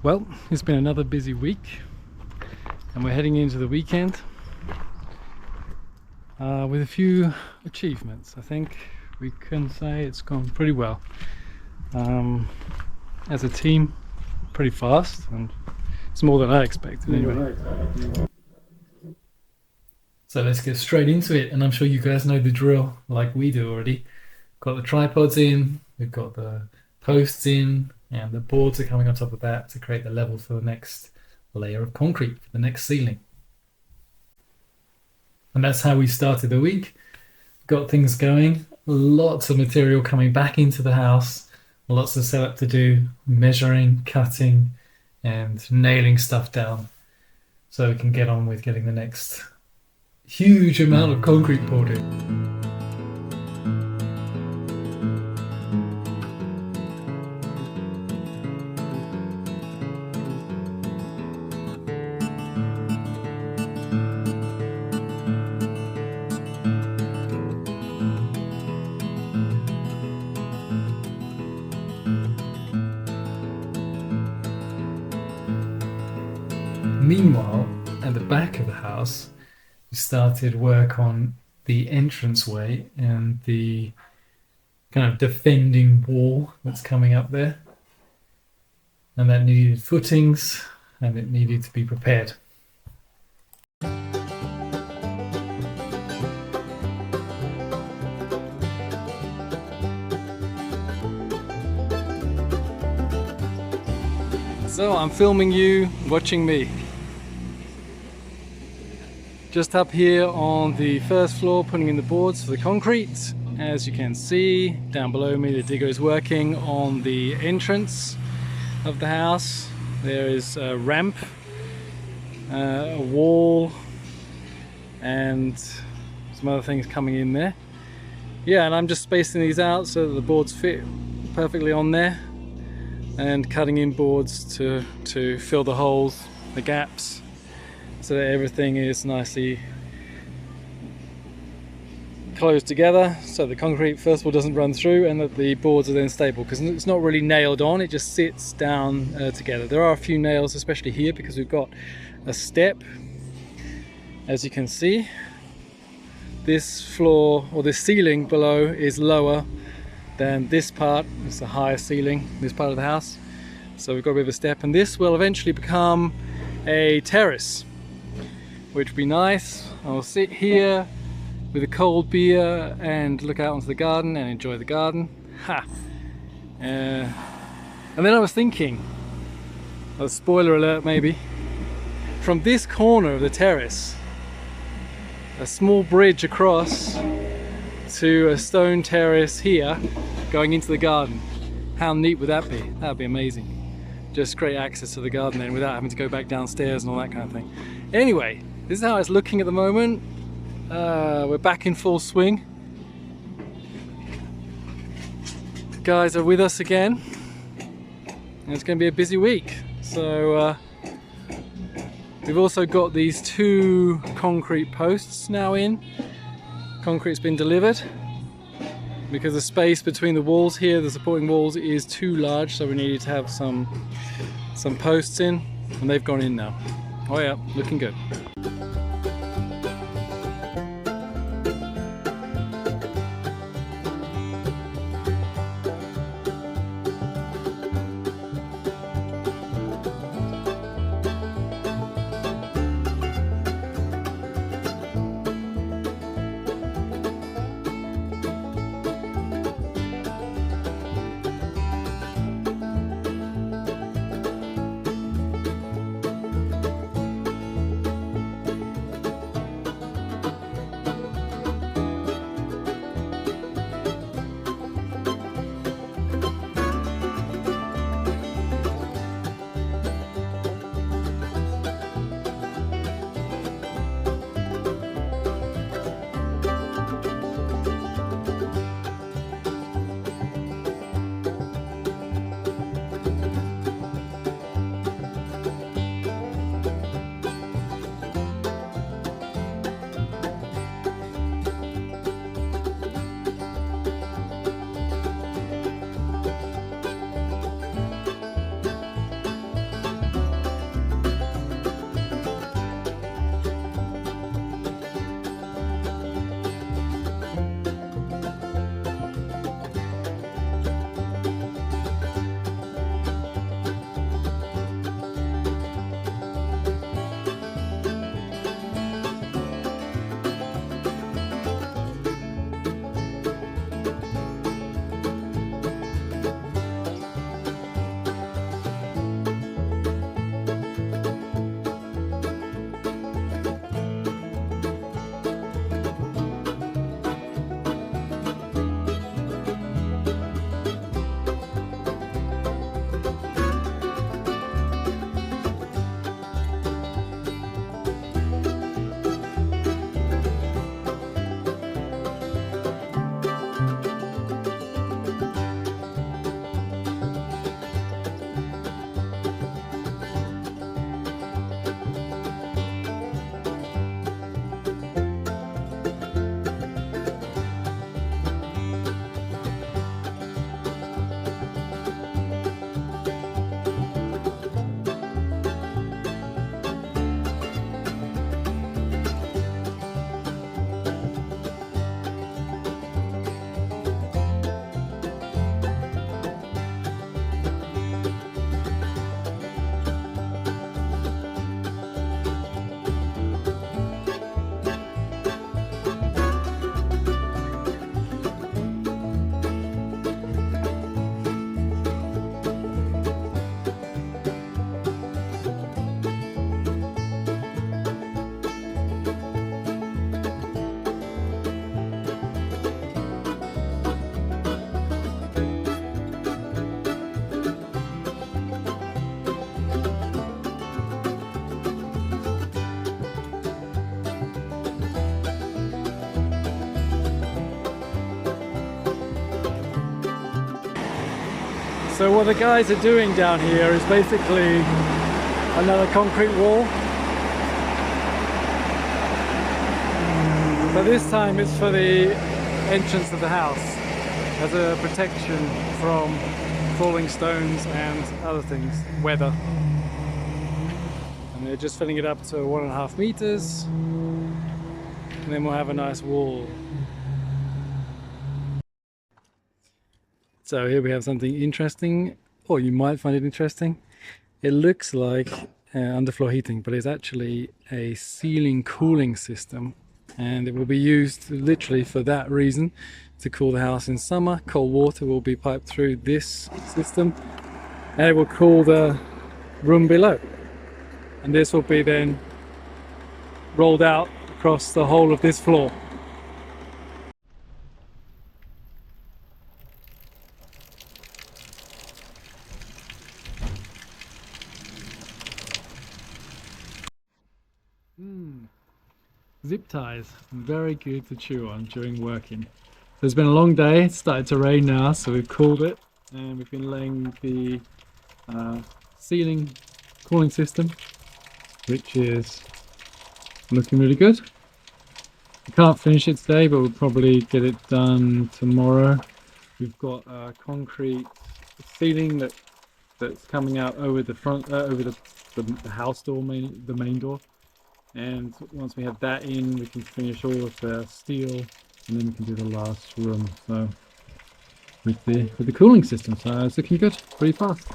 Well, it's been another busy week and we're heading into the weekend with a few achievements. I think we can say it's gone pretty well. As a team, pretty fast, and it's more than I expected anyway. So let's get straight into it, and I'm sure you guys know the drill like we do already. Got the tripods in, we've got the posts in, and the boards are coming on top of that to create the level for the next layer of concrete for the next ceiling. And that's how we started the week. Got things going, lots of material coming back into the house, lots of setup to do, measuring, cutting, and nailing stuff down so we can get on with getting the next huge amount of concrete poured in. Meanwhile, at the back of the house, we started work on the entranceway and the kind of defending wall that's coming up there. And that needed footings and it needed to be prepared. So I'm filming you watching me. Just up here on the first floor, putting in the boards for the concrete. As you can see, down below me the digger is working on the entrance of the house. There is a ramp, a wall, and some other things coming in there. Yeah, and I'm just spacing these out so that the boards fit perfectly on there, and cutting in boards to fill the holes, the gaps, so that everything is nicely closed together, so the concrete first of all doesn't run through and that the boards are then stable, because it's not really nailed on, it just sits down together. There are a few nails, especially here, because we've got a step. As you can see, this floor or this ceiling below is lower than this part. It's a higher ceiling, this part of the house, so we've got a bit of a step, and this will eventually become a terrace, which would be nice. I'll sit here with a cold beer and look out onto the garden and enjoy the garden. And then I was thinking, a spoiler alert maybe, from this corner of the terrace, a small bridge across to a stone terrace here going into the garden. How neat would that be? That would be amazing. Just great access to the garden then without having to go back downstairs and all that kind of thing. Anyway, this is how it's looking at the moment. We're back in full swing. The guys are with us again. And it's going to be a busy week. So we've also got these two concrete posts now in. Concrete's been delivered because the space between the walls here, the supporting walls, is too large, so we needed to have some posts in, and they've gone in now. Oh yeah, looking good. So what the guys are doing down here is basically another concrete wall. But this time it's for the entrance of the house as a protection from falling stones and other things, weather. And they're just filling it up to 1.5 meters, and then we'll have a nice wall. So here we have something interesting, or you might find it interesting. It looks like underfloor heating, but it's actually a ceiling cooling system, and it will be used literally for that reason, to cool the house in summer. Cold water will be piped through this system and it will cool the room below, and this will be then rolled out across the whole of this floor. Zip ties, very good to chew on during working. So it's been a long day, it's started to rain now, so we've cooled it and we've been laying the ceiling cooling system, which is looking really good. We can't finish it today, but we'll probably get it done tomorrow. We've got a concrete ceiling that's coming out over the front, over the house door, the main door. And once we have that in, we can finish all of the steel, and then we can do the last room. So with the cooling system, so it's looking good, pretty fast.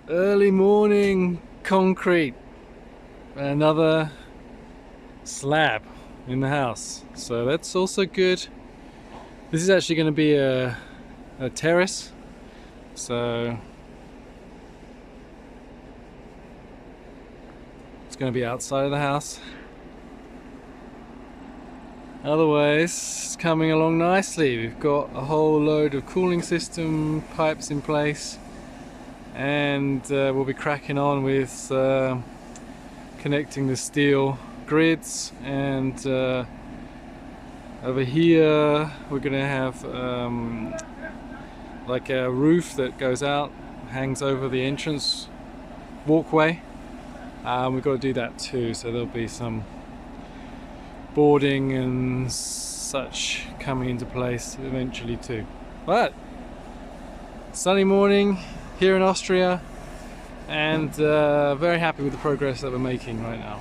Early morning concrete, another slab in the house, so that's also good. This is actually going to be a terrace, so it's going to be outside of the house. Otherwise, it's coming along nicely. We've got a whole load of cooling system pipes in place, and we'll be cracking on with connecting the steel grids, and over here we're going to have like a roof that goes out, hangs over the entrance walkway. We've got to do that too, so there'll be some boarding and such coming into place eventually too. But sunny morning here in Austria, and very happy with the progress that we're making right now.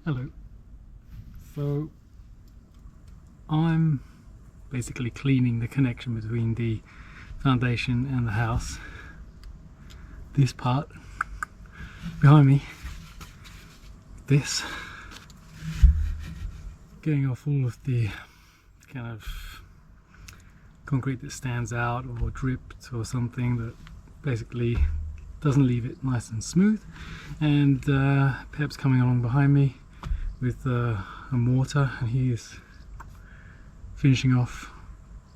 Hello. So I'm basically cleaning the connection between the foundation and the house. This part behind me, this, getting off all of the kind of concrete that stands out or dripped or something that basically doesn't leave it nice and smooth. And Pep's coming along behind me with a mortar, and he is finishing off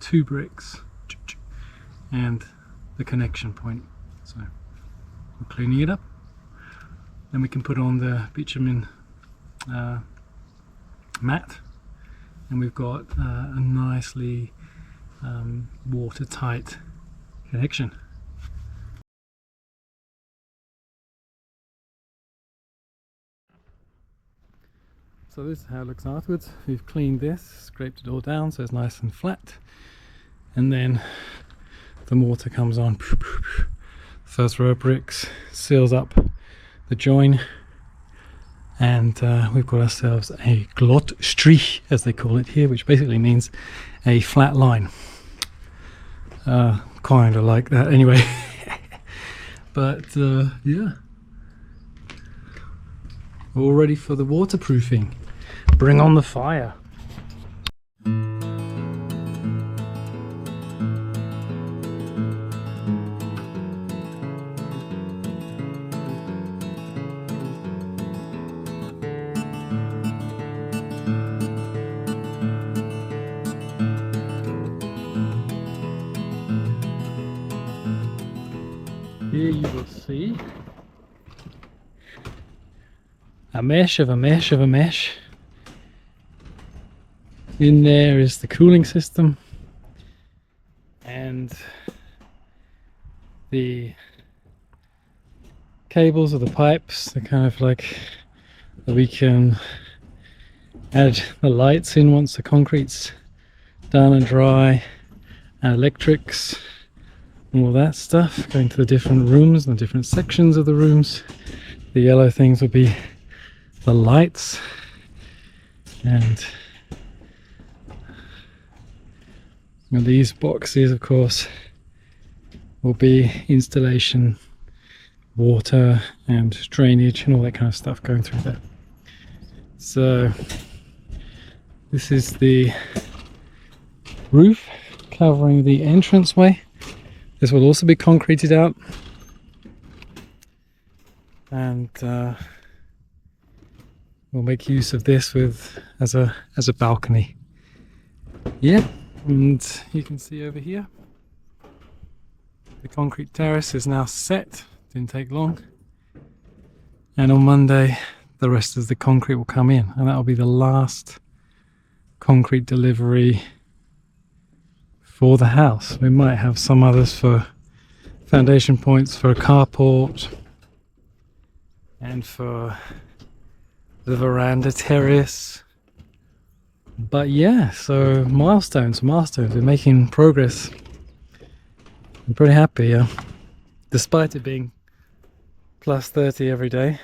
2 bricks and the connection point. So we're cleaning it up, then we can put on the bitumen mat, and we've got a nicely watertight connection. So this is how it looks afterwards. We've cleaned this, scraped it all down so it's nice and flat, and then the mortar comes on. First row of bricks seals up the join, and we've got ourselves a glotstrich, as they call it here, which basically means a flat line. Kind of like that anyway. But yeah, all ready for the waterproofing. Bring on the fire. Here you will see a mesh of a mesh of a mesh. In there is the cooling system and the cables or the pipes. They're kind of like that we can add the lights in once the concrete's done and dry, and electrics and all that stuff going to the different rooms and the different sections of the rooms. The yellow things will be the lights, and these boxes of course will be installation, water and drainage and all that kind of stuff going through there. So this is the roof covering the entranceway. This will also be concreted out, and we'll make use of this as a balcony. Yeah, and you can see over here the concrete terrace is now set. Didn't take long, and on Monday the rest of the concrete will come in, and that will be the last concrete delivery for the house. We might have some others for foundation points for a carport and for the veranda terrace. But yeah, so milestones. We're making progress. I'm pretty happy, yeah. Despite it being plus 30 every day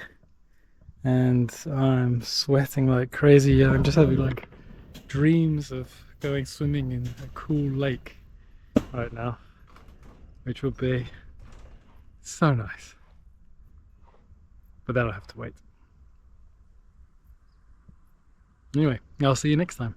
and I'm sweating like crazy. Yeah, I'm just having like dreams of going swimming in a cool lake right now, which will be so nice. But that'll have to wait. Anyway, I'll see you next time.